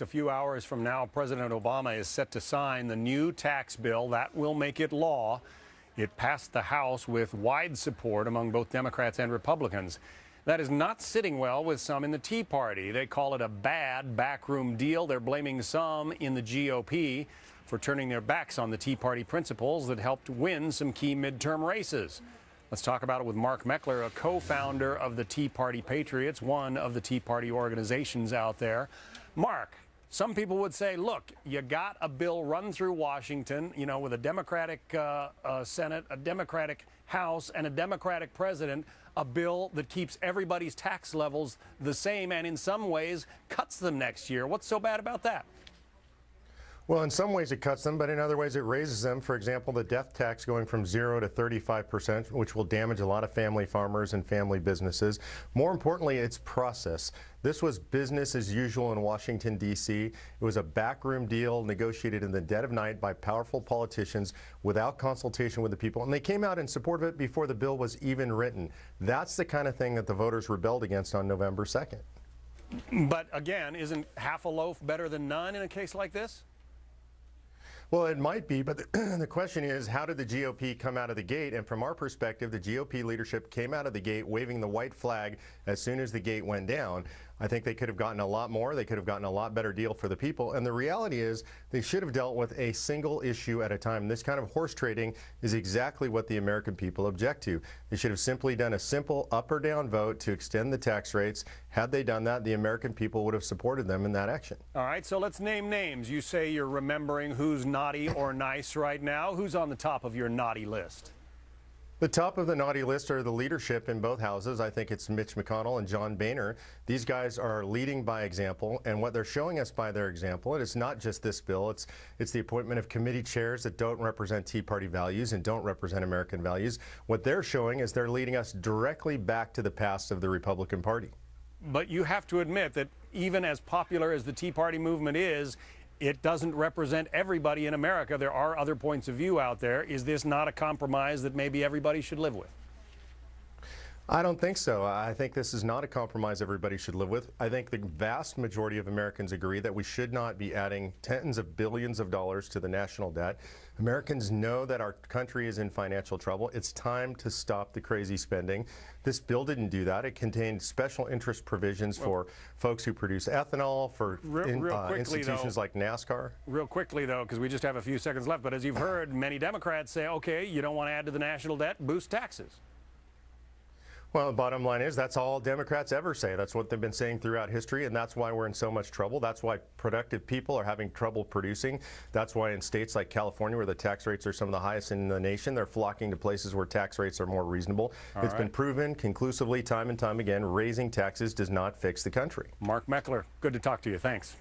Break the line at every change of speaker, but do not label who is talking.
Just a few hours from now, President Obama is set to sign the new tax bill that will make it law. It passed the House with wide support among both Democrats and Republicans. That is not sitting well with some in the Tea Party. They call it a bad backroom deal. They're blaming some in the GOP for turning their backs on the Tea Party principles that helped win some key midterm races. Let's talk about it with Mark Meckler, a co-founder of the Tea Party Patriots, one of the Tea Party organizations out there. Mark, some people would say, look, you got a bill run through Washington, you know, with a Democratic Senate, a Democratic House, and a Democratic president, a bill that keeps everybody's tax levels the same and in some ways cuts them next year. What's so bad about that?
Well, in some ways it cuts them, but in other ways it raises them. For example, the death tax going from 0 to 35%, which will damage a lot of family farmers and family businesses. More importantly, it's process. This was business as usual in Washington, D.C. It was a backroom deal negotiated in the dead of night by powerful politicians without consultation with the people. And they came out in support of it before the bill was even written. That's the kind of thing that the voters rebelled against on November 2nd.
But again, isn't half a loaf better than none in a case like this?
Well, it might be, but the question is, how did the GOP come out of the gate? And from our perspective, the GOP leadership came out of the gate waving the white flag as soon as the gate went down. I think they could have gotten a lot more. They could have gotten a lot better deal for the people. And the reality is they should have dealt with a single issue at a time. This kind of horse trading is exactly what the American people object to. They should have simply done a simple up or down vote to extend the tax rates. Had they done that, the American people would have supported them in that action.
All right, so let's name names. You say you're remembering who's naughty or nice right now. Who's on the top of your naughty list?
The top of the naughty list are the leadership in both houses. I think it's Mitch McConnell and John Boehner. These guys are leading by example, and what they're showing us by their example, and it's not just this bill, it's the appointment of committee chairs that don't represent Tea Party values and don't represent American values. What they're showing is they're leading us directly back to the past of the Republican Party.
But you have to admit that even as popular as the Tea Party movement is, it doesn't represent everybody in America. There are other points of view out there. Is this not a compromise that maybe everybody should live with?
I don't think so. I think this is not a compromise everybody should live with. I think the vast majority of Americans agree that we should not be adding tens of billions of dollars to the national debt. Americans know that our country is in financial trouble. It's time to stop the crazy spending. This bill didn't do that. It contained special interest provisions for folks who produce ethanol, for institutions like NASCAR.
Real quickly, though, because we just have a few seconds left, but as you've heard, many Democrats say, okay, you don't want to add to the national debt, boost taxes.
Well, the bottom line is that's all Democrats ever say. That's what they've been saying throughout history, and that's why we're in so much trouble. That's why productive people are having trouble producing. That's why in states like California, where the tax rates are some of the highest in the nation, they're flocking to places where tax rates are more reasonable. It's been proven conclusively time and time again, raising taxes does not fix the country.
Mark Meckler, good to talk to you. Thanks.